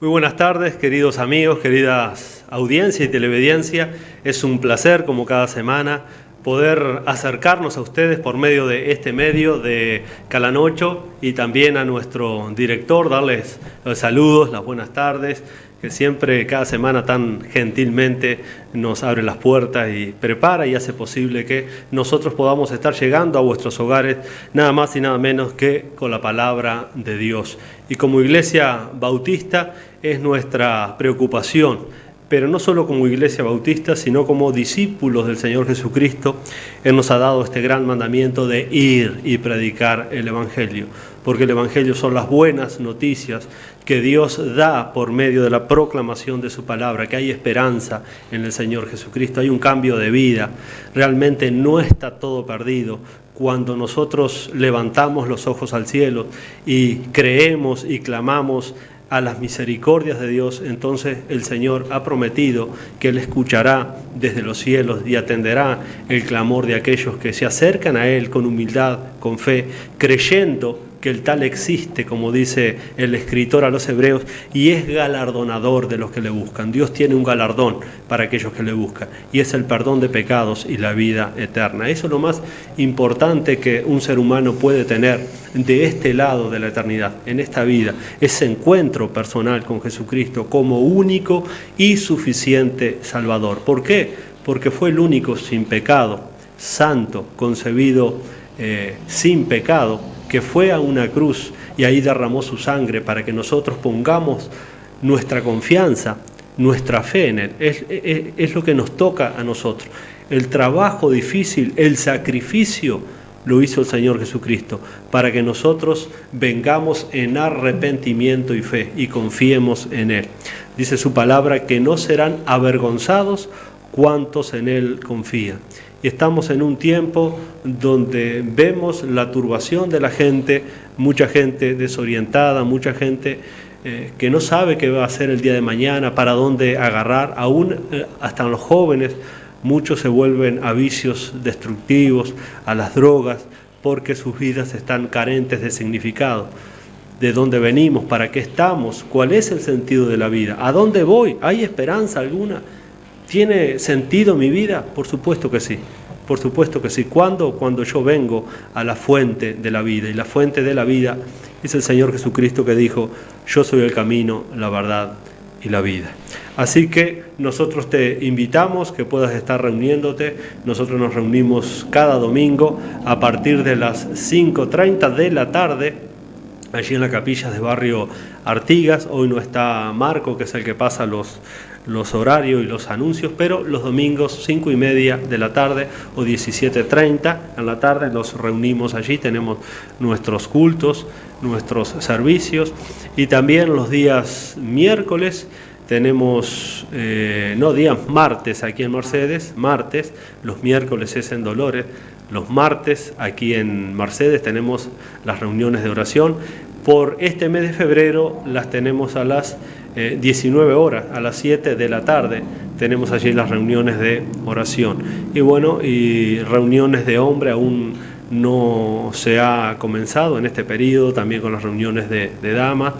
Muy buenas tardes, queridos amigos, queridas audiencia y televidiencia. Es un placer, como cada semana, poder acercarnos a ustedes por medio de este medio de Calanocho y también a nuestro director, darles los saludos, las buenas tardes, que siempre, cada semana tan gentilmente nos abre las puertas y prepara y hace posible que nosotros podamos estar llegando a vuestros hogares, nada más y nada menos que con la palabra de Dios. Y como Iglesia Bautista es nuestra preocupación, pero no solo como Iglesia Bautista, sino como discípulos del Señor Jesucristo. Él nos ha dado este gran mandamiento de ir y predicar el Evangelio, porque el Evangelio son las buenas noticias que Dios da por medio de la proclamación de su palabra, que hay esperanza en el Señor Jesucristo, hay un cambio de vida, realmente no está todo perdido. Cuando nosotros levantamos los ojos al cielo y creemos y clamamos a las misericordias de Dios, entonces el Señor ha prometido que Él escuchará desde los cielos y atenderá el clamor de aquellos que se acercan a Él con humildad, con fe, creyendo que el tal existe, como dice el escritor a los hebreos, y es galardonador de los que le buscan. Dios tiene un galardón para aquellos que le buscan, y es el perdón de pecados y la vida eterna. Eso es lo más importante que un ser humano puede tener de este lado de la eternidad, en esta vida, ese encuentro personal con Jesucristo como único y suficiente Salvador. ¿Por qué? Porque fue el único sin pecado, santo, concebido sin pecado, que fue a una cruz y ahí derramó su sangre para que nosotros pongamos nuestra confianza, nuestra fe en Él. Es lo que nos toca a nosotros. El trabajo difícil, el sacrificio, lo hizo el Señor Jesucristo para que nosotros vengamos en arrepentimiento y fe y confiemos en Él. Dice su palabra que no serán avergonzados cuantos en Él confían. Y estamos en un tiempo donde vemos la turbación de la gente, mucha gente desorientada, mucha gente que no sabe qué va a hacer el día de mañana, para dónde agarrar, aún hasta los jóvenes, muchos se vuelven a vicios destructivos, a las drogas, porque sus vidas están carentes de significado. ¿De dónde venimos? ¿Para qué estamos? ¿Cuál es el sentido de la vida? ¿A dónde voy? ¿Hay esperanza alguna? ¿Tiene sentido mi vida? Por supuesto que sí, por supuesto que sí. ¿Cuándo? Cuando yo vengo a la fuente de la vida, y la fuente de la vida es el Señor Jesucristo, que dijo: yo soy el camino, la verdad y la vida. Así que nosotros te invitamos que puedas estar reuniéndote. Nosotros nos reunimos cada domingo a partir de las 5:30 de la tarde, allí en la capilla de Barrio Artigas. Hoy no está Marco, que es el que pasa los horarios y los anuncios, pero los domingos 5:30 de la tarde o 17:30 en la tarde nos reunimos allí, tenemos nuestros cultos, nuestros servicios, y también los días miércoles tenemos, días martes aquí en Mercedes, martes, los miércoles es en Dolores, los martes aquí en Mercedes tenemos las reuniones de oración. Por este mes de febrero las tenemos a las 19 horas, a las 7 de la tarde, tenemos allí las reuniones de oración. Y bueno, y reuniones de hombre aún no se ha comenzado en este periodo, también con las reuniones de damas.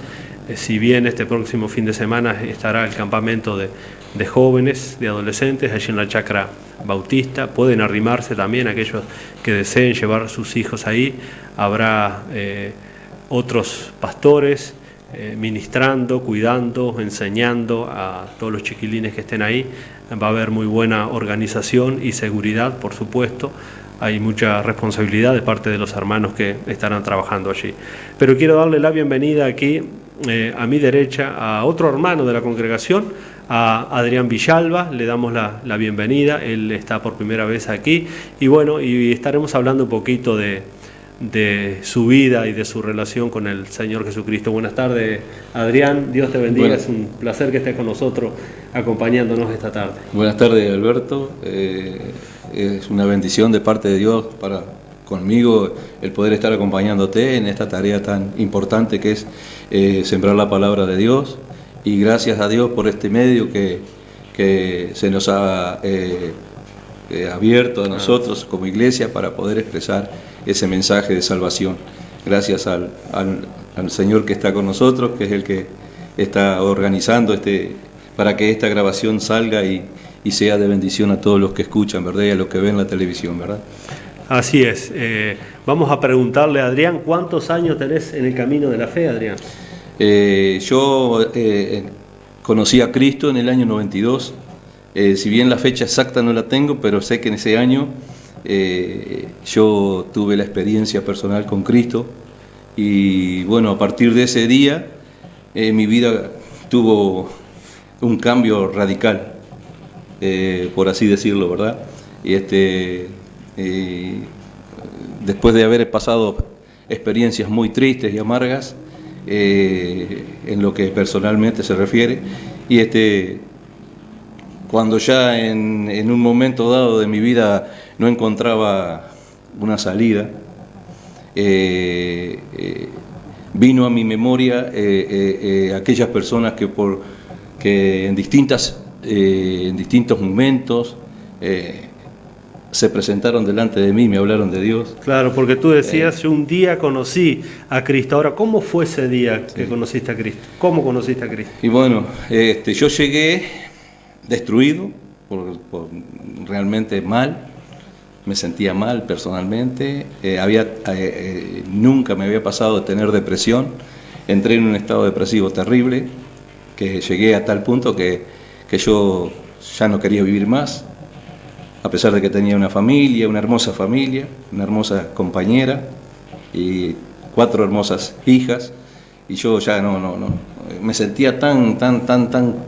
Si bien este próximo fin de semana estará el campamento de jóvenes, de adolescentes, allí en la Chacra Bautista, pueden arrimarse también aquellos que deseen llevar a sus hijos ahí. Habrá otros pastores ministrando, cuidando, enseñando a todos los chiquilines que estén ahí. Va a haber muy buena organización y seguridad, por supuesto. Hay mucha responsabilidad de parte de los hermanos que estarán trabajando allí. Pero quiero darle la bienvenida aquí, a mi derecha, a otro hermano de la congregación, a Adrián Villalba. Le damos la bienvenida. Él está por primera vez aquí. Y bueno, y estaremos hablando un poquito de su vida y de su relación con el Señor Jesucristo. Buenas tardes, Adrián, Dios te bendiga. Es un placer que estés con nosotros acompañándonos esta tarde. Buenas tardes, Alberto. Es una bendición de parte de Dios conmigo el poder estar acompañándote en esta tarea tan importante que es sembrar la palabra de Dios, y gracias a Dios por este medio que se nos ha abierto a nosotros como iglesia para poder expresar ese mensaje de salvación. Gracias al Señor que está con nosotros, que es el que está organizando para que esta grabación salga y sea de bendición a todos los que escuchan, ¿verdad? Y a los que ven la televisión, ¿verdad? Así es. Vamos a preguntarle a Adrián, ¿cuántos años tenés en el camino de la fe, Adrián? Yo conocí a Cristo en el año 92. Si bien la fecha exacta no la tengo, pero sé que en ese año yo tuve la experiencia personal con Cristo. Y bueno, a partir de ese día mi vida tuvo un cambio radical, por así decirlo, ¿verdad? Y después de haber pasado experiencias muy tristes y amargas, en lo que personalmente se refiere, y cuando ya en un momento dado de mi vida no encontraba una salida, vino a mi memoria aquellas personas que en distintos momentos se presentaron delante de mí, me hablaron de Dios. Claro, porque tú decías, yo un día conocí a Cristo. Ahora, ¿cómo fue ese día que conociste a Cristo? ¿Cómo conociste a Cristo? Y bueno, yo llegué destruido, realmente mal, me sentía mal personalmente, nunca me había pasado de tener depresión, entré en un estado depresivo terrible, que llegué a tal punto que yo ya no quería vivir más, a pesar de que tenía una familia, una hermosa compañera y 4 hermosas hijas, y yo ya no, me sentía tan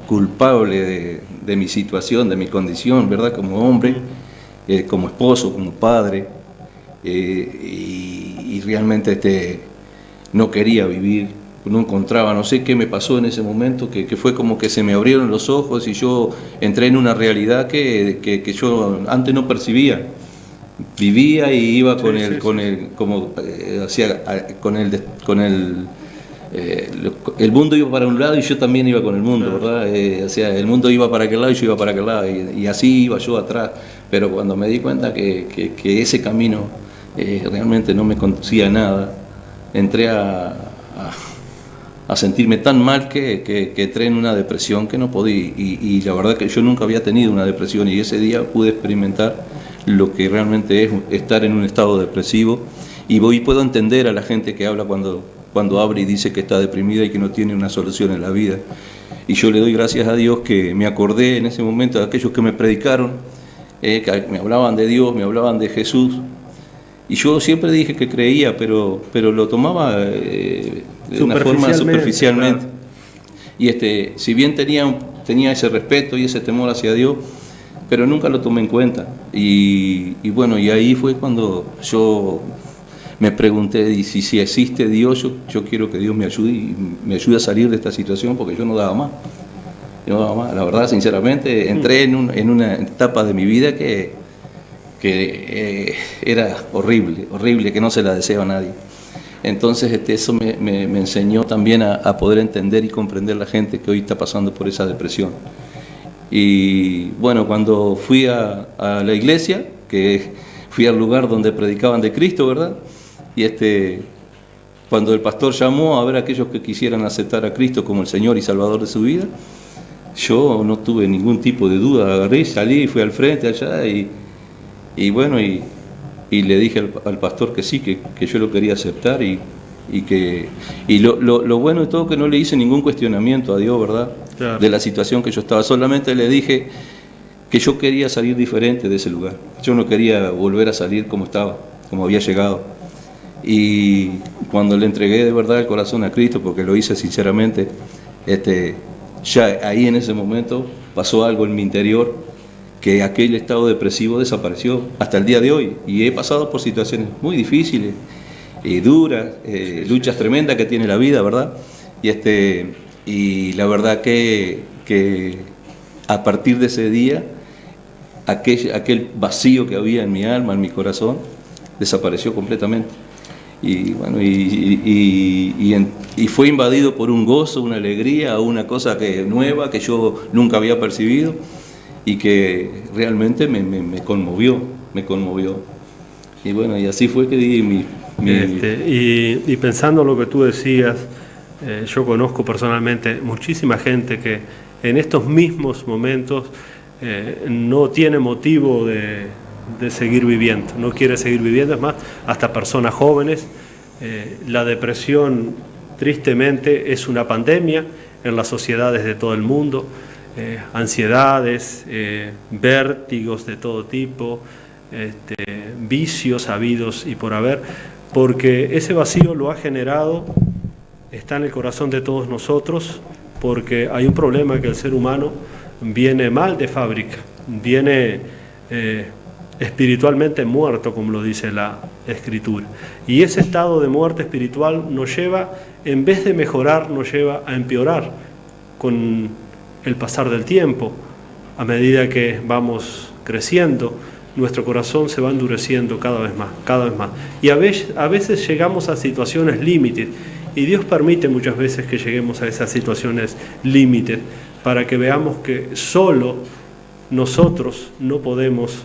culpable de mi situación, de mi condición, ¿verdad? Como hombre, como esposo, como padre, y realmente no quería vivir. No encontraba, no sé qué me pasó en ese momento, que fue como que se me abrieron los ojos y yo entré en una realidad que yo antes no percibía. Vivía y iba con el mundo iba para un lado y yo también iba con el mundo, ¿verdad? El mundo iba para aquel lado y yo iba para aquel lado, y así iba yo atrás. Pero cuando me di cuenta que ese camino realmente no me conducía a nada, entré a sentirme tan mal que entré en una depresión que no podía, y la verdad que yo nunca había tenido una depresión, y ese día pude experimentar lo que realmente es estar en un estado depresivo, y puedo entender a la gente que habla cuando abre y dice que está deprimida y que no tiene una solución en la vida. Y yo le doy gracias a Dios que me acordé en ese momento de aquellos que me predicaron, que me hablaban de Dios, me hablaban de Jesús. Y yo siempre dije que creía, pero lo tomaba de una forma superficialmente. Claro. Y si bien tenía ese respeto y ese temor hacia Dios, pero nunca lo tomé en cuenta. Y bueno, y ahí fue cuando yo me pregunté, y si existe Dios, yo quiero que Dios me ayude a salir de esta situación, porque yo no daba más. La verdad, sinceramente, entré en una etapa de mi vida que era horrible, que no se la deseo a nadie. Entonces eso me enseñó también a poder entender y comprender la gente que hoy está pasando por esa depresión. Y bueno, cuando fui a la iglesia, que fui al lugar donde predicaban de Cristo, ¿verdad? Y cuando el pastor llamó a ver a aquellos que quisieran aceptar a Cristo como el Señor y Salvador de su vida, yo no tuve ningún tipo de duda, agarré, salí, fui al frente allá y bueno, y le dije al pastor que sí, que yo lo quería aceptar, y lo bueno de todo, que no le hice ningún cuestionamiento a Dios, ¿verdad? Claro. De la situación que yo estaba, solamente le dije que yo quería salir diferente de ese lugar, yo no quería volver a salir como estaba, como había llegado. Y cuando le entregué de verdad el corazón a Cristo, porque lo hice sinceramente, ya ahí en ese momento pasó algo en mi interior, que aquel estado depresivo desapareció hasta el día de hoy. Y he pasado por situaciones muy difíciles, duras, luchas tremendas que tiene la vida, ¿verdad? Y la verdad que a partir de ese día, aquel vacío que había en mi alma, en mi corazón, desapareció completamente. Y bueno, y fue invadido por un gozo, una alegría, una cosa nueva que yo nunca había percibido, y que realmente me conmovió. Y bueno, y así fue que di y pensando lo que tú decías, Yo conozco personalmente muchísima gente que en estos mismos momentos no tiene motivo de seguir viviendo, no quiere seguir viviendo, es más, hasta personas jóvenes. La depresión, tristemente, es una pandemia en las sociedades de todo el mundo. Ansiedades, vértigos de todo tipo, vicios habidos y por haber, porque ese vacío lo ha generado, está en el corazón de todos nosotros, porque hay un problema que el ser humano viene mal de fábrica, viene espiritualmente muerto, como lo dice la Escritura. Y ese estado de muerte espiritual nos lleva, en vez de mejorar, nos lleva a empeorar con el pasar del tiempo. A medida que vamos creciendo, nuestro corazón se va endureciendo cada vez más, cada vez más. Y a veces llegamos a situaciones límites, y Dios permite muchas veces que lleguemos a esas situaciones límites para que veamos que solo nosotros no podemos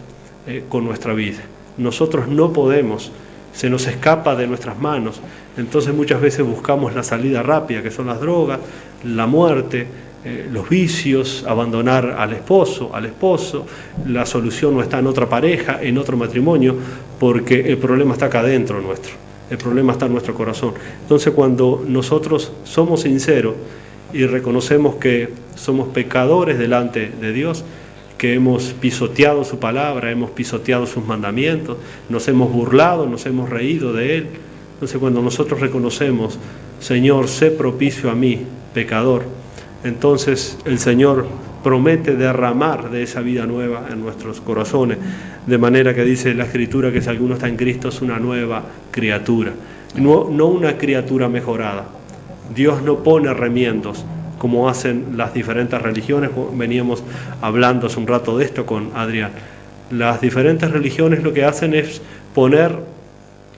con nuestra vida. Nosotros no podemos, se nos escapa de nuestras manos. Entonces muchas veces buscamos la salida rápida, que son las drogas, la muerte, los vicios, abandonar al esposo, la solución no está en otra pareja, en otro matrimonio, porque el problema está acá adentro nuestro, el problema está en nuestro corazón. Entonces cuando nosotros somos sinceros y reconocemos que somos pecadores delante de Dios, que hemos pisoteado su palabra, hemos pisoteado sus mandamientos, nos hemos burlado, nos hemos reído de Él. Entonces cuando nosotros reconocemos, Señor, sé propicio a mí, pecador, entonces el Señor promete derramar de esa vida nueva en nuestros corazones, de manera que dice la Escritura que si alguno está en Cristo es una nueva criatura, no una criatura mejorada. Dios no pone remiendos como hacen las diferentes religiones. Veníamos hablando hace un rato de esto con Adrián. Las diferentes religiones lo que hacen es poner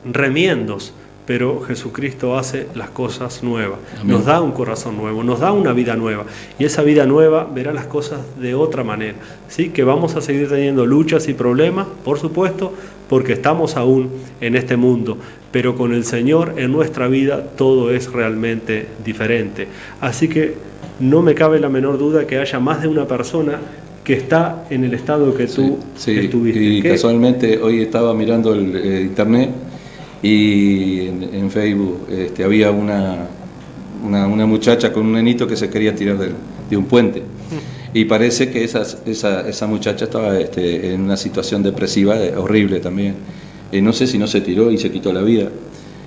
remiendos, pero Jesucristo hace las cosas nuevas. Amén. Nos da un corazón nuevo, nos da una vida nueva, y esa vida nueva verá las cosas de otra manera. ¿Sí? Que vamos a seguir teniendo luchas y problemas, por supuesto, porque estamos aún en este mundo, pero con el Señor en nuestra vida todo es realmente diferente. Así que no me cabe la menor duda que haya más de una persona que está en el estado que tú estuviste. Y casualmente hoy estaba mirando el internet, y en Facebook había una muchacha con un nenito que se quería tirar de un puente, y parece que esa muchacha estaba en una situación depresiva horrible también, y no sé si no se tiró y se quitó la vida,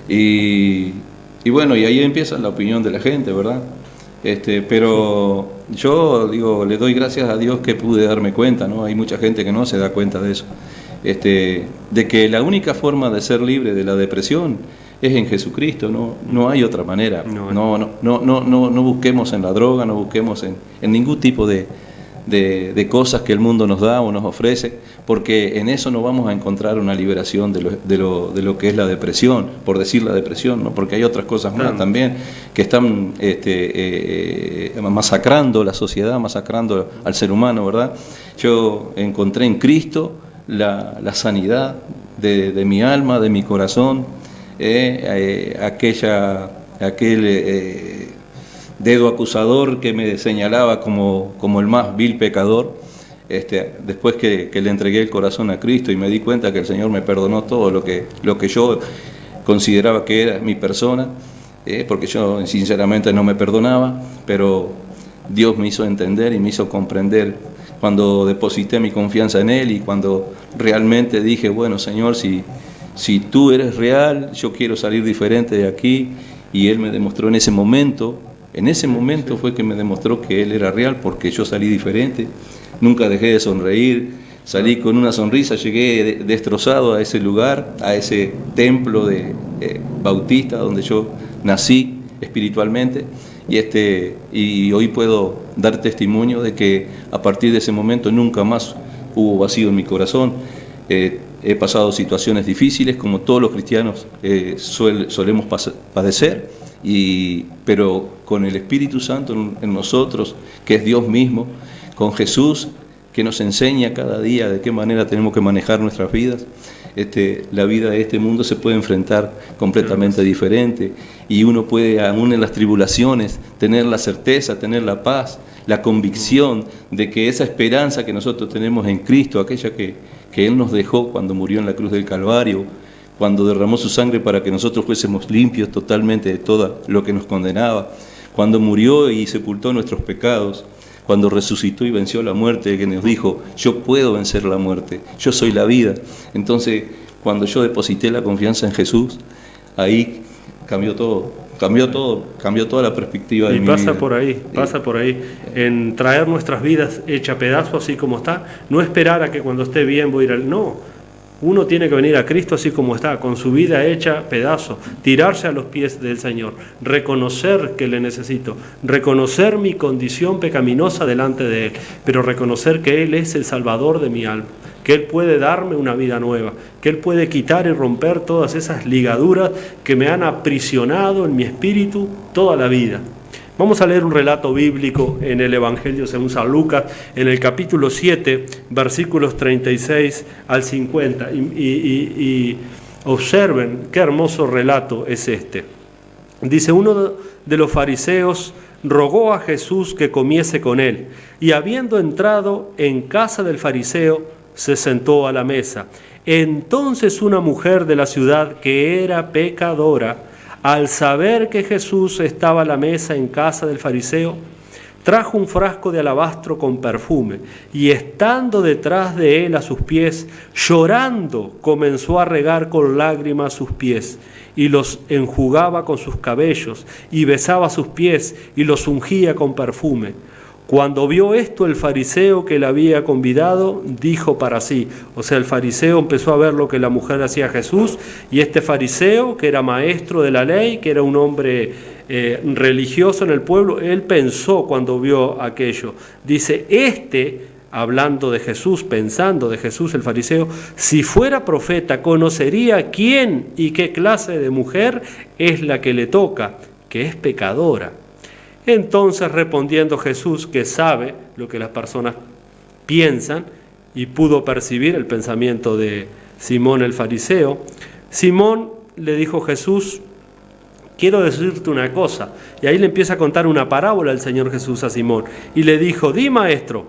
y bueno, y ahí empieza la opinión de la gente, ¿verdad? Pero yo digo, le doy gracias a Dios que pude darme cuenta, ¿no? Hay mucha gente que no se da cuenta de eso, de que la única forma de ser libre de la depresión es en Jesucristo, no hay otra manera. No busquemos en la droga, no busquemos en ningún tipo de cosas que el mundo nos da o nos ofrece, porque en eso no vamos a encontrar una liberación de lo que es la depresión, por decir la depresión, ¿no? Porque hay otras cosas más también que están masacrando la sociedad, masacrando al ser humano, ¿verdad? Yo encontré en Cristo la sanidad de mi alma, de mi corazón, aquel dedo acusador que me señalaba como el más vil pecador, después que le entregué el corazón a Cristo y me di cuenta que el Señor me perdonó todo lo que yo consideraba que era mi persona, porque yo sinceramente no me perdonaba, pero Dios me hizo entender y me hizo comprender cuando deposité mi confianza en Él, y cuando realmente dije, bueno, Señor, si tú eres real, yo quiero salir diferente de aquí. Y Él me demostró en ese momento fue que me demostró que Él era real, porque yo salí diferente, nunca dejé de sonreír, salí con una sonrisa, llegué destrozado a ese lugar, a ese templo de bautista donde yo nací espiritualmente, y hoy puedo dar testimonio de que a partir de ese momento nunca más hubo vacío en mi corazón. He pasado situaciones difíciles como todos los cristianos solemos padecer, pero con el Espíritu Santo en nosotros, que es Dios mismo, con Jesús, que nos enseña cada día de qué manera tenemos que manejar nuestras vidas, la vida de este mundo se puede enfrentar completamente diferente, y uno puede, aún en las tribulaciones, tener la certeza, tener la paz, la convicción de que esa esperanza que nosotros tenemos en Cristo, aquella que Él nos dejó cuando murió en la cruz del Calvario, cuando derramó su sangre para que nosotros fuésemos limpios totalmente de todo lo que nos condenaba, cuando murió y sepultó nuestros pecados, cuando resucitó y venció la muerte, que nos dijo: yo puedo vencer la muerte, yo soy la vida. Entonces, cuando yo deposité la confianza en Jesús, ahí cambió toda la perspectiva de mi vida. Y pasa por ahí, en traer nuestras vidas hecha pedazo así como está, no esperar a que cuando esté bien voy a ir al... No, uno tiene que venir a Cristo así como está, con su vida hecha pedazo, tirarse a los pies del Señor, reconocer que le necesito, reconocer mi condición pecaminosa delante de Él, pero reconocer que Él es el Salvador de mi alma, que Él puede darme una vida nueva, que Él puede quitar y romper todas esas ligaduras que me han aprisionado en mi espíritu toda la vida. Vamos a leer un relato bíblico en el Evangelio según San Lucas, en el capítulo 7, versículos 36 al 50. Y observen qué hermoso relato es este. Dice: uno de los fariseos rogó a Jesús que comiese con él, y habiendo entrado en casa del fariseo, se sentó a la mesa. Entonces una mujer de la ciudad, que era pecadora, al saber que Jesús estaba a la mesa en casa del fariseo, trajo un frasco de alabastro con perfume, y estando detrás de él a sus pies, llorando, comenzó a regar con lágrimas sus pies, y los enjugaba con sus cabellos, y besaba sus pies, y los ungía con perfume. Cuando vio esto el fariseo que le había convidado, dijo para sí, o sea, el fariseo empezó a ver lo que la mujer hacía a Jesús, y este fariseo, que era maestro de la ley, que era un hombre religioso en el pueblo, él pensó cuando vio aquello, dice: hablando de Jesús, pensando de Jesús el fariseo, si fuera profeta, conocería quién y qué clase de mujer es la que le toca, que es pecadora. Entonces, respondiendo Jesús, que sabe lo que las personas piensan y pudo percibir el pensamiento de Simón el fariseo, Simón le dijo: Jesús, quiero decirte una cosa. Y ahí le empieza a contar una parábola el Señor Jesús a Simón. Y le dijo: di, maestro.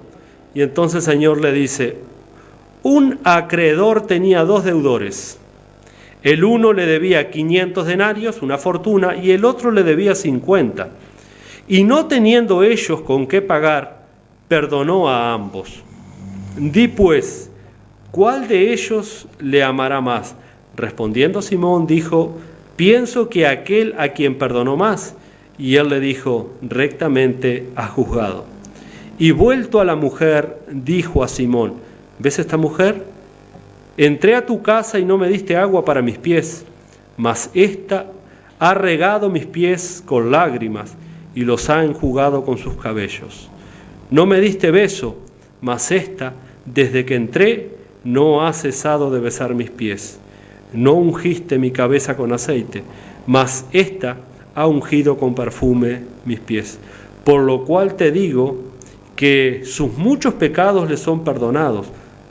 Y entonces el Señor le dice: un acreedor tenía 2 deudores. El uno le debía 500 denarios, una fortuna, y el otro le debía 50. Y no teniendo ellos con qué pagar, perdonó a ambos. Di pues, ¿cuál de ellos le amará más? Respondiendo Simón dijo: pienso que aquel a quien perdonó más. Y él le dijo: rectamente has juzgado. Y vuelto a la mujer, dijo a Simón: ¿ves esta mujer? Entré a tu casa y no me diste agua para mis pies, mas ésta ha regado mis pies con lágrimas y los ha enjugado con sus cabellos. No me diste beso, mas ésta, desde que entré, no ha cesado de besar mis pies. No ungiste mi cabeza con aceite, mas ésta ha ungido con perfume mis pies. Por lo cual te digo que sus muchos pecados le son perdonados,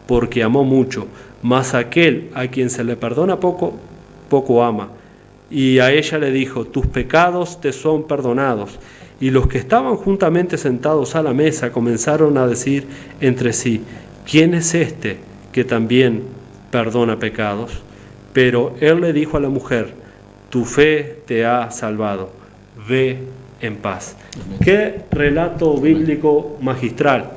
porque amó mucho, mas aquel a quien se le perdona poco, poco ama. Y a ella le dijo: tus pecados te son perdonados. Y los que estaban juntamente sentados a la mesa comenzaron a decir entre sí: ¿quién es este que también perdona pecados? Pero él le dijo a la mujer: tu fe te ha salvado, ve en paz. Qué relato bíblico magistral.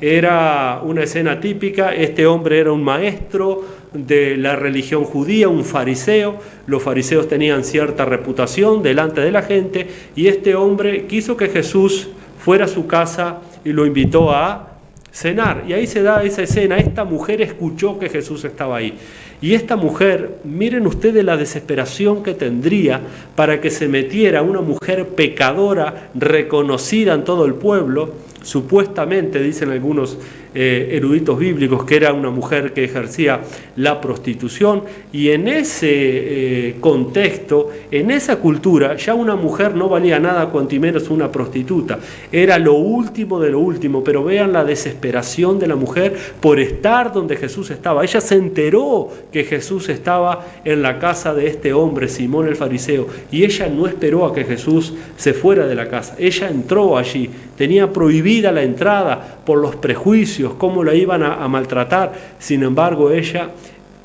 Era una escena típica. Este hombre era un maestro de la religión judía, un fariseo. Los fariseos tenían cierta reputación delante de la gente, y este hombre quiso que Jesús fuera a su casa y lo invitó a cenar. Y ahí se da esa escena. Esta mujer escuchó que Jesús estaba ahí. Y esta mujer, miren ustedes la desesperación que tendría para que se metiera una mujer pecadora reconocida en todo el pueblo, Supuestamente, dicen algunos eruditos bíblicos, que era una mujer que ejercía la prostitución, y en ese contexto, en esa cultura, ya una mujer no valía nada, cuanto menos una prostituta. Era lo último de lo último, pero vean la desesperación de la mujer por estar donde Jesús estaba. Ella se enteró que Jesús estaba en la casa de este hombre, Simón el fariseo, y ella no esperó a que Jesús se fuera de la casa. Ella entró allí, tenía prohibida la entrada por los prejuicios, cómo la iban a maltratar. Sin embargo, ella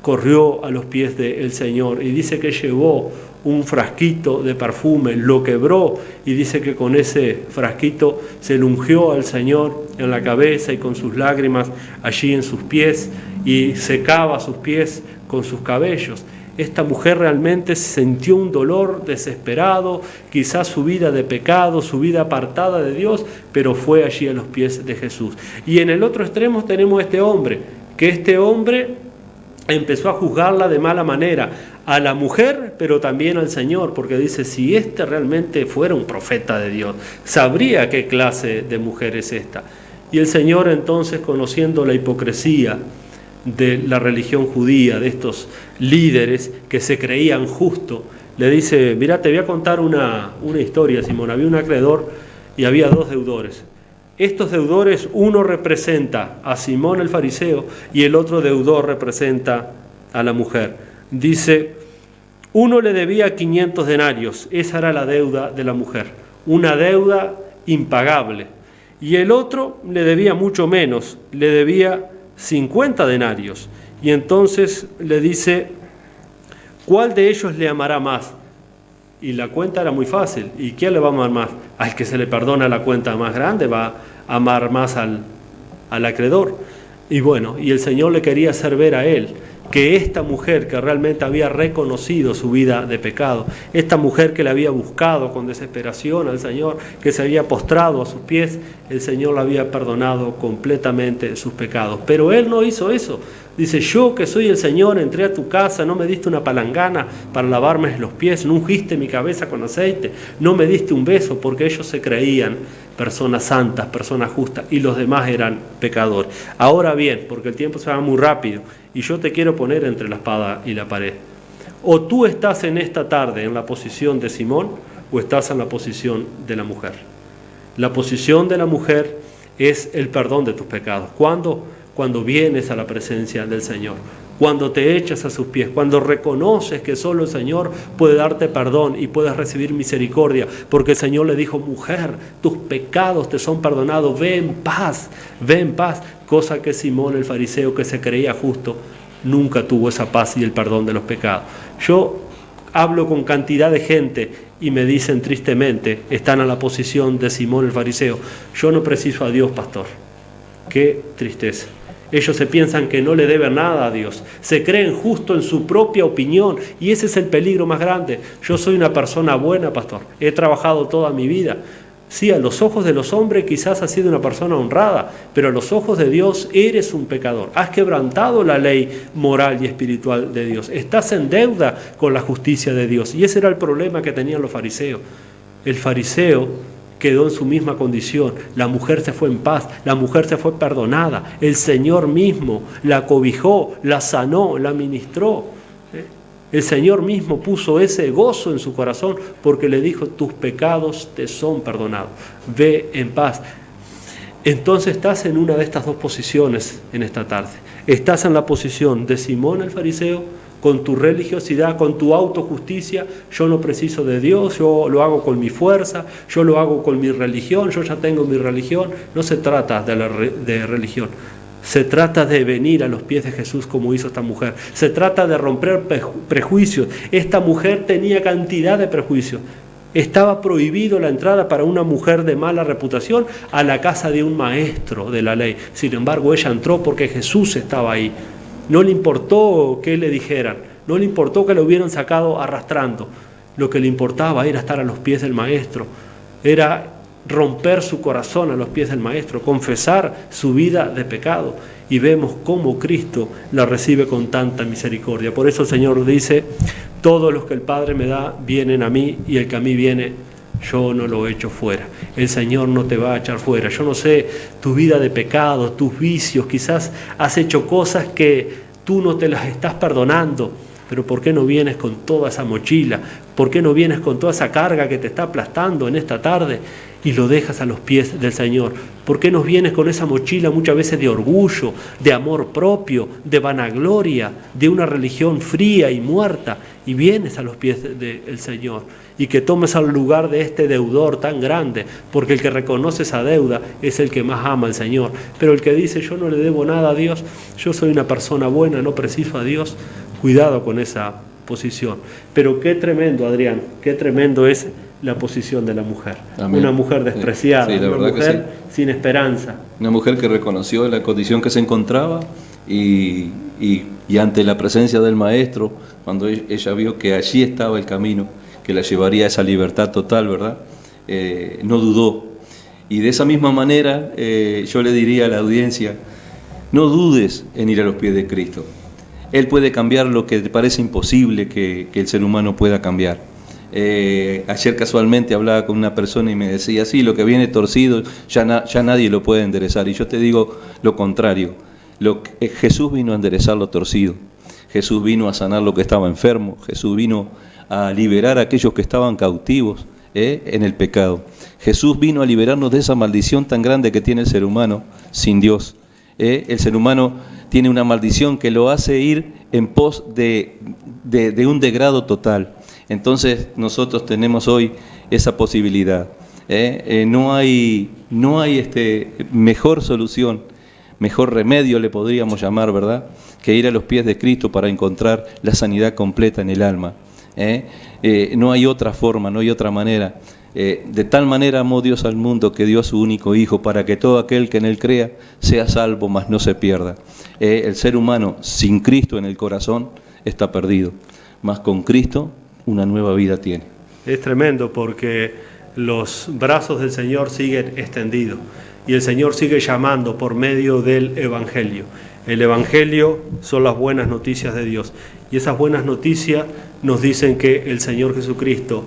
corrió a los pies del Señor y dice que llevó un frasquito de perfume, lo quebró y dice que con ese frasquito se le ungió al Señor en la cabeza y con sus lágrimas allí en sus pies, y secaba sus pies con sus cabellos. Esta mujer realmente sintió un dolor desesperado, quizás su vida de pecado, su vida apartada de Dios, pero fue allí a los pies de Jesús. Y en el otro extremo tenemos este hombre, que este hombre empezó a juzgarla de mala manera, a la mujer, pero también al Señor, porque dice, si este realmente fuera un profeta de Dios, sabría qué clase de mujer es esta. Y el Señor entonces, conociendo la hipocresía de la religión judía, de estos líderes que se creían justos, le dice, mira, te voy a contar una historia, Simón. Había un acreedor y había dos deudores. Estos deudores, uno representa a Simón el fariseo y el otro deudor representa a la mujer. Dice, uno le debía 500 denarios, esa era la deuda de la mujer, una deuda impagable. Y el otro le debía mucho menos, le debía 50 denarios. Y entonces le dice, ¿cuál de ellos le amará más? Y la cuenta era muy fácil. ¿Y quién le va a amar más? Al que se le perdona la cuenta más grande va a amar más al acreedor. Y bueno, y el Señor le quería hacer ver a él que esta mujer que realmente había reconocido su vida de pecado, esta mujer que le había buscado con desesperación al Señor, que se había postrado a sus pies, el Señor le había perdonado completamente sus pecados. Pero él no hizo eso. Dice, yo que soy el Señor, entré a tu casa, no me diste una palangana para lavarme los pies, no ungiste mi cabeza con aceite, no me diste un beso, porque ellos se creían personas santas, personas justas, y los demás eran pecadores. Ahora bien, porque el tiempo se va muy rápido, y yo te quiero poner entre la espada y la pared. O tú estás en esta tarde en la posición de Simón, o estás en la posición de la mujer. La posición de la mujer es el perdón de tus pecados. Cuando vienes a la presencia del Señor, cuando te echas a sus pies, cuando reconoces que solo el Señor puede darte perdón y puedes recibir misericordia, porque el Señor le dijo, mujer, tus pecados te son perdonados, ve en paz, cosa que Simón el fariseo, que se creía justo, nunca tuvo esa paz y el perdón de los pecados. Yo hablo con cantidad de gente y me dicen tristemente, están a la posición de Simón el fariseo, yo no preciso a Dios, pastor. Qué tristeza. Ellos se piensan que no le deben nada a Dios, se creen justo en su propia opinión, y ese es el peligro más grande. Yo soy una persona buena, pastor, he trabajado toda mi vida. Sí, a los ojos de los hombres quizás has sido una persona honrada, pero a los ojos de Dios eres un pecador. Has quebrantado la ley moral y espiritual de Dios. Estás en deuda con la justicia de Dios. Y ese era el problema que tenían los fariseos. El fariseo quedó en su misma condición. La mujer se fue en paz, la mujer se fue perdonada. El Señor mismo la cobijó, la sanó, la ministró. El Señor mismo puso ese gozo en su corazón porque le dijo, tus pecados te son perdonados, ve en paz. Entonces estás en una de estas dos posiciones en esta tarde. Estás en la posición de Simón el fariseo, con tu religiosidad, con tu autojusticia. Yo no preciso de Dios, yo lo hago con mi fuerza, yo lo hago con mi religión, yo ya tengo mi religión. No se trata de religión. Se trata de venir a los pies de Jesús como hizo esta mujer. Se trata de romper prejuicios. Esta mujer tenía cantidad de prejuicios. Estaba prohibido la entrada para una mujer de mala reputación a la casa de un maestro de la ley. Sin embargo, ella entró porque Jesús estaba ahí. No le importó que le dijeran, no le importó que lo hubieran sacado arrastrando. Lo que le importaba era estar a los pies del maestro. Era romper su corazón a los pies del Maestro, confesar su vida de pecado, y vemos cómo Cristo la recibe con tanta misericordia. Por eso el Señor dice, todos los que el Padre me da vienen a mí, y el que a mí viene yo no lo echo fuera. El Señor no te va a echar fuera. Yo no sé tu vida de pecado, tus vicios, quizás has hecho cosas que tú no te las estás perdonando, pero ¿por qué no vienes con toda esa mochila? ¿Por qué no vienes con toda esa carga que te está aplastando en esta tarde y lo dejas a los pies del Señor? ¿Por qué no vienes con esa mochila muchas veces de orgullo, de amor propio, de vanagloria, de una religión fría y muerta, y vienes a los pies del Señor? Y que tomes el lugar de este deudor tan grande, porque el que reconoce esa deuda es el que más ama al Señor. Pero el que dice, yo no le debo nada a Dios, yo soy una persona buena, no preciso a Dios, cuidado con esa posición. Pero qué tremendo, Adrián, qué tremendo es la posición de la mujer. Amén. Una mujer despreciada, sí, una mujer sin esperanza. Una mujer que reconoció la condición que se encontraba y ante la presencia del Maestro, cuando ella vio que allí estaba el camino, que la llevaría a esa libertad total, ¿verdad? No dudó. Y de esa misma manera yo le diría a la audiencia, no dudes en ir a los pies de Cristo. Él puede cambiar lo que te parece imposible que el ser humano pueda cambiar. Ayer casualmente hablaba con una persona y me decía, sí, lo que viene torcido ya nadie lo puede enderezar. Y yo te digo lo contrario. Jesús vino a enderezar lo torcido. Jesús vino a sanar lo que estaba enfermo. Jesús vino a liberar a aquellos que estaban cautivos en el pecado. Jesús vino a liberarnos de esa maldición tan grande que tiene el ser humano sin Dios. El ser humano tiene una maldición que lo hace ir en pos de un degrado total. Entonces nosotros tenemos hoy esa posibilidad. No hay mejor solución, mejor remedio le podríamos llamar, ¿verdad?, que ir a los pies de Cristo para encontrar la sanidad completa en el alma. No hay otra forma, no hay otra manera. De tal manera amó Dios al mundo que dio a su único Hijo para que todo aquel que en Él crea sea salvo, mas no se pierda. El ser humano sin Cristo en el corazón está perdido, mas con Cristo una nueva vida tiene. Es tremendo porque los brazos del Señor siguen extendidos y el Señor sigue llamando por medio del Evangelio. El Evangelio son las buenas noticias de Dios y esas buenas noticias nos dicen que el Señor Jesucristo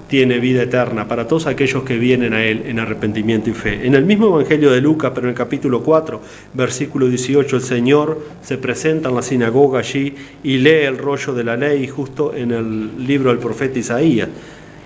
tiene vida eterna para todos aquellos que vienen a Él en arrepentimiento y fe. En el mismo Evangelio de Lucas, pero en el capítulo 4, versículo 18, el Señor se presenta en la sinagoga allí y lee el rollo de la ley justo en el libro del profeta Isaías.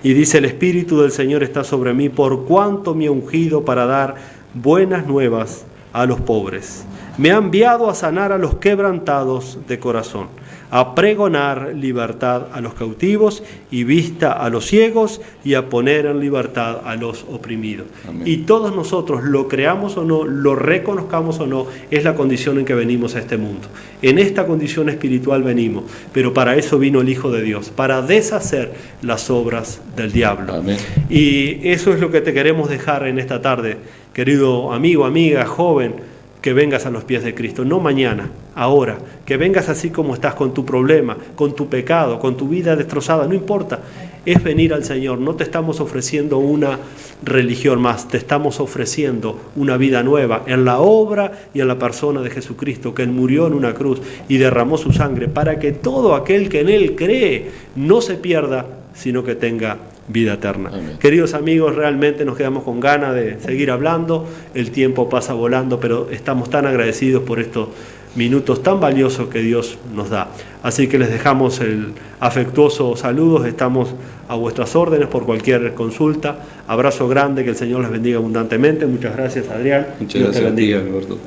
Y dice, el Espíritu del Señor está sobre mí, por cuanto me ha ungido para dar buenas nuevas a los pobres. Me ha enviado a sanar a los quebrantados de corazón, a pregonar libertad a los cautivos y vista a los ciegos y a poner en libertad a los oprimidos. Amén. Y todos nosotros, lo creamos o no, lo reconozcamos o no, es la condición en que venimos a este mundo. En esta condición espiritual venimos, pero para eso vino el Hijo de Dios, para deshacer las obras del diablo. Amén. Y eso es lo que te queremos dejar en esta tarde, querido amigo, amiga, joven, que vengas a los pies de Cristo, no mañana, ahora, que vengas así como estás con tu problema, con tu pecado, con tu vida destrozada, no importa, es venir al Señor. No te estamos ofreciendo una religión más, te estamos ofreciendo una vida nueva en la obra y en la persona de Jesucristo, que Él murió en una cruz y derramó su sangre para que todo aquel que en Él cree no se pierda, sino que tenga vida eterna. Amén. Queridos amigos, realmente nos quedamos con ganas de seguir hablando, el tiempo pasa volando, pero estamos tan agradecidos por estos minutos tan valiosos que Dios nos da. Así que les dejamos el afectuoso saludos, estamos a vuestras órdenes por cualquier consulta. Abrazo grande, que el Señor les bendiga abundantemente. Muchas gracias, Adrián. Muchas gracias a ti, Alberto.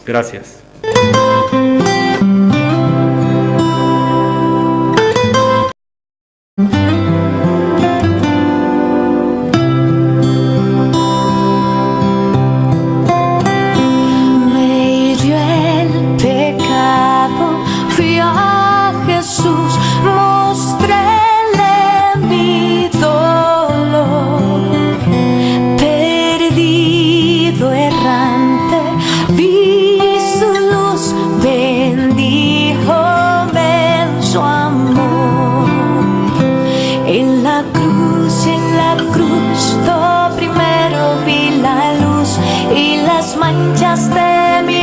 Gracias. Manchas de mi